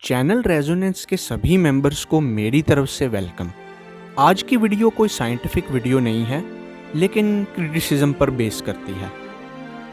Channel resonance के सभी members को मेरी तरफ से वेलकम। आज की वीडियो कोई साइंटिफिक वीडियो नहीं है, लेकिन क्रिटिसिज्म पर बेस करती है।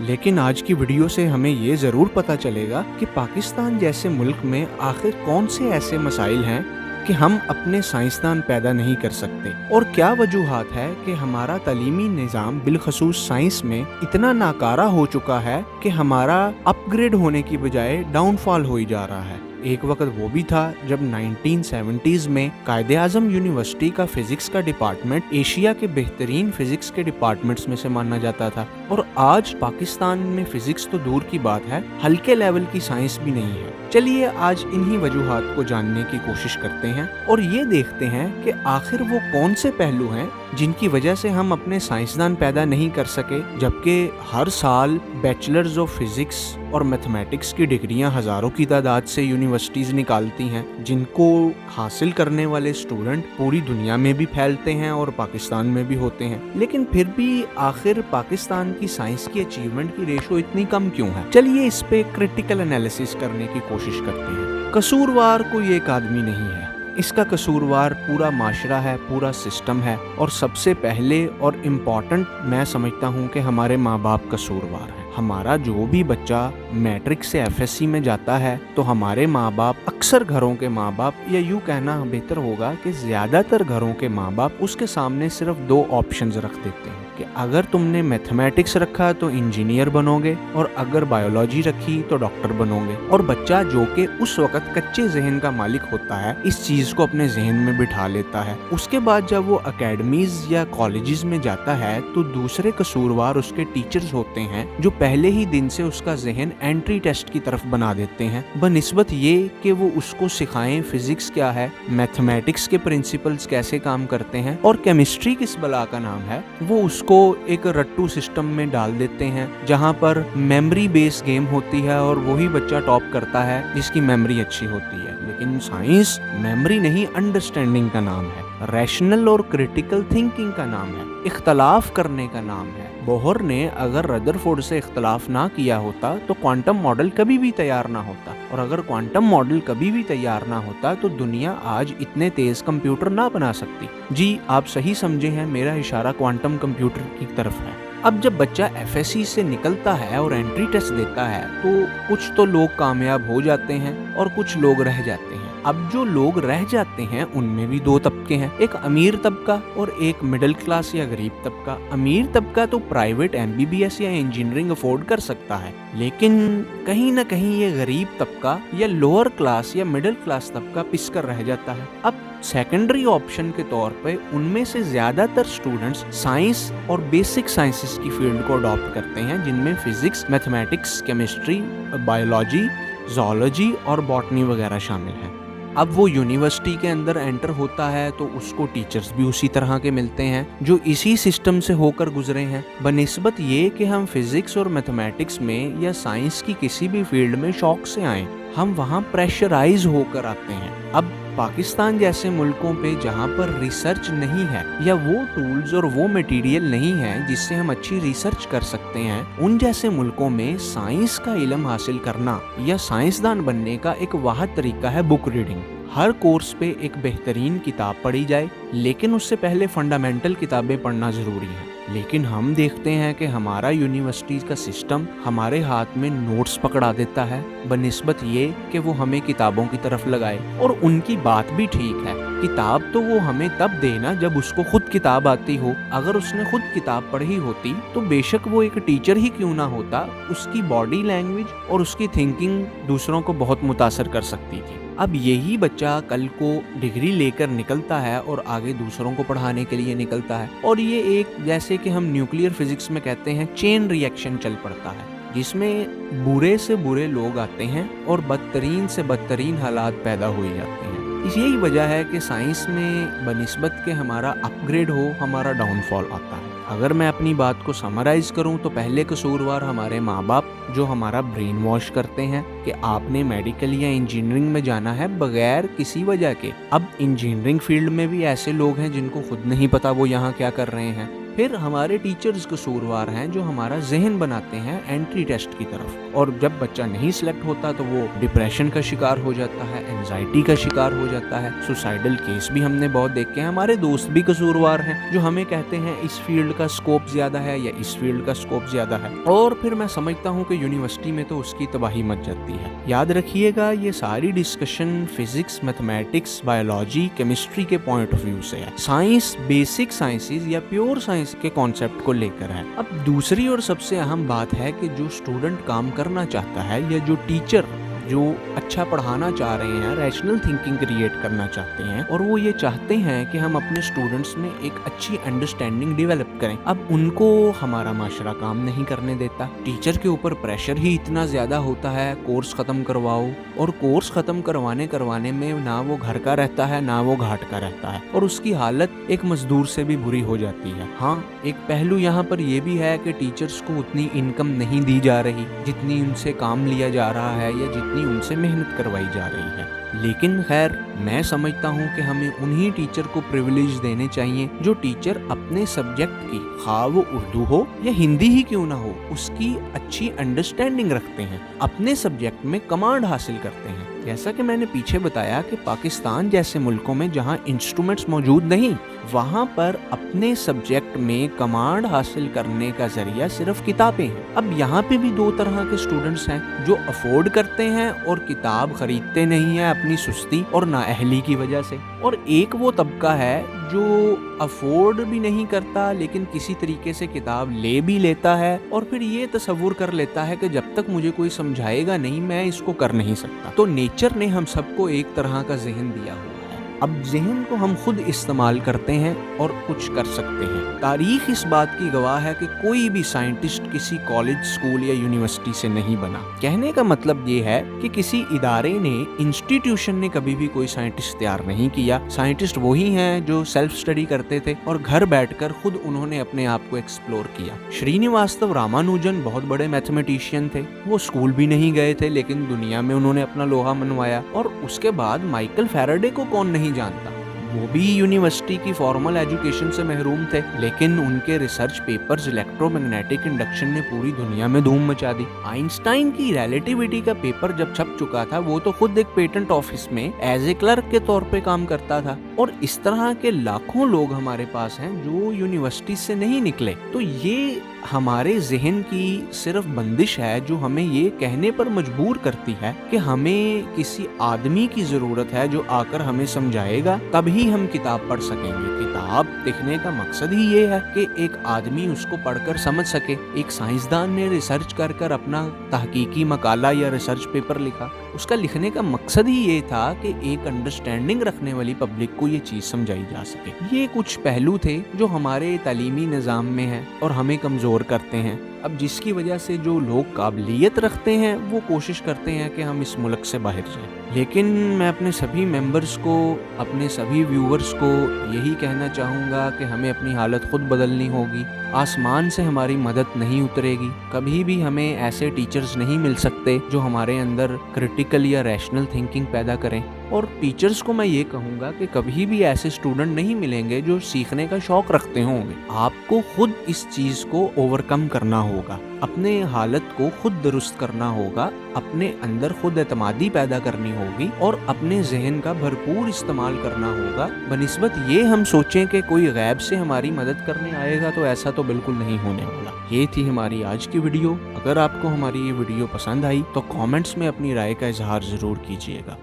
लेकिन आज की वीडियो से हमें ये ज़रूर पता चलेगा कि पाकिस्तान जैसे मुल्क में आखिर कौन से ऐसे मसाइल हैं कि हम अपने साइंसदान पैदा नहीं कर सकते, और क्या वजूहात है कि हमारा तालीमी निज़ाम बिलखसूस साइंस में इतना नाकारा हो चुका है कि हमारा अपग्रेड होने की बजाय डाउनफॉल हो ही जा रहा है। एक वक्त वो भी था जब 1970s में कायदे-आज़म यूनिवर्सिटी का फिजिक्स का डिपार्टमेंट एशिया के बेहतरीन फिजिक्स के डिपार्टमेंट्स में से माना जाता था, और आज पाकिस्तान में फिजिक्स तो दूर की बात है, हल्के लेवल की साइंस भी नहीं है। चलिए आज इन्हीं वजूहात को जानने की कोशिश करते हैं और ये देखते हैं कि आखिर वो कौन से पहलू हैं जिनकी वजह से हम अपने साइंसदान पैदा नहीं कर सके, जबकि हर साल बैचलर्स ऑफ फिजिक्स और मैथमेटिक्स की डिग्रियां हज़ारों की तादाद से यूनिवर्सिटीज़ निकालती हैं, जिनको हासिल करने वाले स्टूडेंट पूरी दुनिया में भी फैलते हैं और पाकिस्तान में भी होते हैं। लेकिन फिर भी आखिर पाकिस्तान की साइंस की अचीवमेंट की रेशो इतनी कम क्यों है? चलिए इस पे क्रिटिकल एनालिसिस करने की कोशिश करते हैं। कसूरवार कोई एक आदमी नहीं है, इसका कसूरवार पूरा माशरा है, पूरा सिस्टम है, और सबसे पहले और इम्पॉर्टेंट मैं समझता हूँ कि हमारे माँ बाप कसूरवार हैं। हमारा जो भी बच्चा मैट्रिक से एफएससी में जाता है तो हमारे माँ बाप, अक्सर घरों के माँ बाप, या यूँ कहना बेहतर होगा कि ज़्यादातर घरों के माँ बाप उसके सामने सिर्फ दो ऑप्शंस रख देते हैं कि अगर तुमने मैथमेटिक्स रखा तो इंजीनियर बनोगे, और अगर बायोलॉजी रखी तो डॉक्टर बनोगे। और बच्चा जो कि उस वक्त कच्चे जहन का मालिक होता है, इस चीज़ को अपने जहन में बिठा लेता है। उसके बाद जब वो अकेडमीज या कॉलेजेस में जाता है तो दूसरे कसूरवार उसके टीचर्स होते हैं, जो पहले ही दिन से उसका जहन एंट्री टेस्ट की तरफ बना देते हैं, बनिस्बत ये कि वो उसको सिखाएं फिजिक्स क्या है, मैथमेटिक्स के प्रिंसिपल्स कैसे काम करते हैं, और केमिस्ट्री किस बला का नाम है। वो उसको एक रट्टू सिस्टम में डाल देते हैं जहां पर मेमोरी बेस्ड गेम होती है और वही बच्चा टॉप करता है जिसकी मेमोरी अच्छी होती है। लेकिन साइंस मेमोरी नहीं, अंडरस्टैंडिंग का नाम है, रैशनल और क्रिटिकल थिंकिंग का नाम है, इख्तलाफ करने का नाम है। बोहर ने अगर रदरफोर्ड से इख्तलाफ ना किया होता तो क्वांटम मॉडल कभी भी तैयार ना होता, और अगर क्वांटम मॉडल कभी भी तैयार ना होता तो दुनिया आज इतने तेज कंप्यूटर ना बना सकती। जी आप सही समझे हैं, मेरा इशारा क्वांटम कंप्यूटर की तरफ है। अब जब बच्चा एफएससी से निकलता है और एंट्री टेस्ट देता है तो कुछ तो लोग कामयाब हो जाते हैं और कुछ लोग रह जाते हैं। अब जो लोग रह जाते हैं उनमें भी दो तबके हैं, एक अमीर तबका और एक मिडिल क्लास या गरीब तबका। अमीर तबका तो प्राइवेट एमबीबीएस या इंजीनियरिंग अफोर्ड कर सकता है, लेकिन कहीं ना कहीं ये गरीब तबका या लोअर क्लास या मिडिल क्लास तबका पिसकर रह जाता है। अब सेकेंडरी ऑप्शन के तौर पे उनमें से ज्यादातर स्टूडेंट्स साइंस और बेसिक साइंसेस की फील्ड को अडॉप्ट करते हैं, जिनमें physics, mathematics, chemistry, biology, zoology और बॉटनी वगैरह शामिल हैं। अब वो यूनिवर्सिटी के अंदर एंटर होता है तो उसको टीचर्स भी उसी तरह के मिलते हैं जो इसी सिस्टम से होकर गुजरे हैं, बनिस्बत ये कि हम फिजिक्स और मैथमेटिक्स में या साइंस की किसी भी फील्ड में शौक से आए, हम वहाँ प्रेशराइज होकर आते हैं। अब पाकिस्तान जैसे मुल्कों पे जहाँ पर रिसर्च नहीं है या वो टूल्स और वो मटेरियल नहीं है जिससे हम अच्छी रिसर्च कर सकते हैं, उन जैसे मुल्कों में साइंस का इल्म हासिल करना या साइंसदान बनने का एक वाहिद तरीका है बुक रीडिंग। हर कोर्स पे एक बेहतरीन किताब पढ़ी जाए, लेकिन उससे पहले फंडामेंटल किताबें पढ़ना ज़रूरी है। लेकिन हम देखते हैं कि हमारा यूनिवर्सिटी का सिस्टम हमारे हाथ में नोट्स पकड़ा देता है, बनिस्बत ये कि वो हमें किताबों की तरफ लगाए। और उनकी बात भी ठीक है, किताब तो वो हमें तब देना जब उसको खुद किताब आती हो। अगर उसने खुद किताब पढ़ी होती तो बेशक वो एक टीचर ही क्यों ना होता, उसकी बॉडी लैंग्वेज और उसकी थिंकिंग दूसरों को बहुत मुतासर कर सकती थी। अब यही बच्चा कल को डिग्री लेकर निकलता है और आगे दूसरों को पढ़ाने के लिए निकलता है, और ये एक, जैसे कि हम न्यूक्लियर फिजिक्स में कहते हैं, चेन रिएक्शन चल पड़ता है, जिसमें बुरे से बुरे लोग आते हैं और बदतरीन से बदतरीन हालात पैदा हो जाते हैं। यही वजह है कि साइंस में बनिस्बत के हमारा अपग्रेड हो, हमारा डाउनफॉल आता है। अगर मैं अपनी बात को समराइज करूं तो पहले कसूरवार हमारे माँ बाप, जो हमारा ब्रेन वॉश करते हैं कि आपने मेडिकल या इंजीनियरिंग में जाना है बगैर किसी वजह के। अब इंजीनियरिंग फील्ड में भी ऐसे लोग हैं जिनको खुद नहीं पता वो यहाँ क्या कर रहे हैं। फिर हमारे टीचर्स कसूरवार हैं जो हमारा जहन बनाते हैं एंट्री टेस्ट की तरफ, और जब बच्चा नहीं सिलेक्ट होता तो वो डिप्रेशन का शिकार हो जाता है, एंजाइटी का शिकार हो जाता है, सुसाइडल केस भी हमने बहुत देखे हैं। हमारे दोस्त भी कसूरवार हैं जो हमें कहते हैं इस फील्ड का स्कोप ज्यादा है या इस फील्ड का स्कोप ज्यादा है, और फिर मैं समझता हूँ कि यूनिवर्सिटी में तो उसकी तबाही मच जाती है। याद रखिएगा, ये सारी discussion physics, mathematics, biology, chemistry के पॉइंट ऑफ व्यू से है। साइंस बेसिक साइंसेज या प्योर साइंस के कॉन्सेप्ट को लेकर है। अब दूसरी और सबसे अहम बात है कि जो स्टूडेंट काम करना चाहता है या जो टीचर जो अच्छा पढ़ाना चाह रहे हैं, रैशनल थिंकिंग क्रिएट करना चाहते हैं, और वो ये चाहते हैं कि हम अपने स्टूडेंट्स में एक अच्छी अंडरस्टैंडिंग डेवलप करें। अब उनको हमारा माशरा काम नहीं करने देता। टीचर के ऊपर प्रेशर ही इतना ज्यादा होता है, कोर्स खत्म करवाओ, और कोर्स खत्म करवाने में ना वो घर का रहता है ना वो घाट का रहता है, और उसकी हालत एक मजदूर से भी बुरी हो जाती है। हाँ, एक पहलू यहाँ पर यह भी है कि टीचर्स को उतनी इनकम नहीं दी जा रही जितनी उनसे काम लिया जा रहा है या जितनी उनसे मेहनत करवाई जा रही है। लेकिन खैर, मैं समझता हूँ कि हमें उन्हीं टीचर को प्रिविलेज देने चाहिए जो टीचर अपने सब्जेक्ट की, खा वो उर्दू हो या हिंदी ही क्यों ना हो, उसकी अच्छी अंडरस्टैंडिंग रखते हैं, अपने सब्जेक्ट में कमांड हासिल करते हैं। जैसा कि मैंने पीछे बताया कि पाकिस्तान जैसे मुल्कों में जहाँ इंस्ट्रूमेंट्स मौजूद नहीं, वहाँ पर अपने सब्जेक्ट में कमांड हासिल करने का जरिया सिर्फ किताबें हैं। अब यहाँ पे भी दो तरह के स्टूडेंट्स हैं, जो अफोर्ड करते हैं और किताब खरीदते नहीं है अपनी सुस्ती और नाअहली की वजह से, और एक वो तबका है जो अफोर्ड भी नहीं करता लेकिन किसी तरीके से किताब ले भी लेता है, और फिर ये तसव्वुर कर लेता है कि जब तक मुझे कोई समझाएगा नहीं मैं इसको कर नहीं सकता। तो नेचर ने हम सबको एक तरह का जहन दिया हुआ है। अब जहन को हम खुद इस्तेमाल करते हैं और कुछ कर सकते हैं। तारीख इस बात की गवाह है कि कोई भी साइंटिस्ट किसी कॉलेज, स्कूल या यूनिवर्सिटी से नहीं बना। कहने का मतलब ये है कि किसी इदारे ने, इंस्टीट्यूशन ने कभी भी कोई साइंटिस्ट तैयार नहीं किया। साइंटिस्ट वही हैं जो सेल्फ स्टडी करते थे और घर बैठकर खुद उन्होंने अपने आप को एक्सप्लोर किया। श्रीनिवास्तव रामानुजन बहुत बड़े मैथमेटिशियन थे। वो स्कूल भी नहीं गए थे लेकिन दुनिया में उन्होंने अपना लोहा मनवाया। और उसके बाद माइकल फैराडे को कौन नहीं जानता, वो भी यूनिवर्सिटी की फॉर्मल एजुकेशन से महरूम थे, लेकिन उनके रिसर्च पेपर्स इलेक्ट्रोमैग्नेटिक इंडक्शन ने पूरी दुनिया में धूम मचा दी। आइंस्टाइन की रिलेटिविटी का पेपर जब छप चुका था, वो तो खुद एक पेटेंट ऑफिस में एज ए क्लर्क के तौर पे काम करता था। और इस तरह के लाखों लोग हमारे पास हैं जो यूनिवर्सिटी से नहीं निकले। तो ये हमारे जहन की सिर्फ बंदिश है जो हमें ये कहने पर मजबूर करती है कि हमें किसी आदमी की जरूरत है जो आकर हमें समझाएगा, तभी हम किताब पढ़ सकेंगे। किताब लिखने का मकसद ही ये है कि एक आदमी उसको पढ़कर समझ सके। एक साइंसदान ने रिसर्च कर कर अपना तहकीकी मकाला या रिसर्च पेपर लिखा, उसका लिखने का मकसद ही ये था कि एक अंडरस्टैंडिंग रखने वाली पब्लिक को ये चीज समझाई जा सके। ये कुछ पहलू थे जो हमारे तालीमी निज़ाम में है और हमें कमजोर करते हैं। अब जिसकी वजह से जो लोग काबिलियत रखते हैं वो कोशिश करते हैं कि हम इस मुल्क से बाहर जाएं। लेकिन मैं अपने सभी मेंबर्स को, अपने सभी व्यूअर्स को यही कहना चाहूँगा कि हमें अपनी हालत खुद बदलनी होगी। आसमान से हमारी मदद नहीं उतरेगी। कभी भी हमें ऐसे टीचर्स नहीं मिल सकते जो हमारे अंदर क्रिटिकल या रैशनल थिंकिंग पैदा करें। और टीचर्स को मैं ये कहूँगा कि कभी भी ऐसे स्टूडेंट नहीं मिलेंगे जो सीखने का शौक रखते होंगे। आपको खुद इस चीज़ को ओवरकम करना होगा, अपने हालत को खुद दुरुस्त करना होगा, अपने अंदर खुद एतमादी पैदा करनी होगी और अपने जहन का भरपूर इस्तेमाल करना होगा। बनिस्बत ये हम सोचें कि कोई गैब से हमारी मदद करने आएगा, तो ऐसा तो बिल्कुल नहीं होने वाला। ये थी हमारी आज की वीडियो। अगर आपको हमारी ये वीडियो पसंद आई तो कमेंट्स में अपनी राय का इजहार ज़रूर कीजिएगा।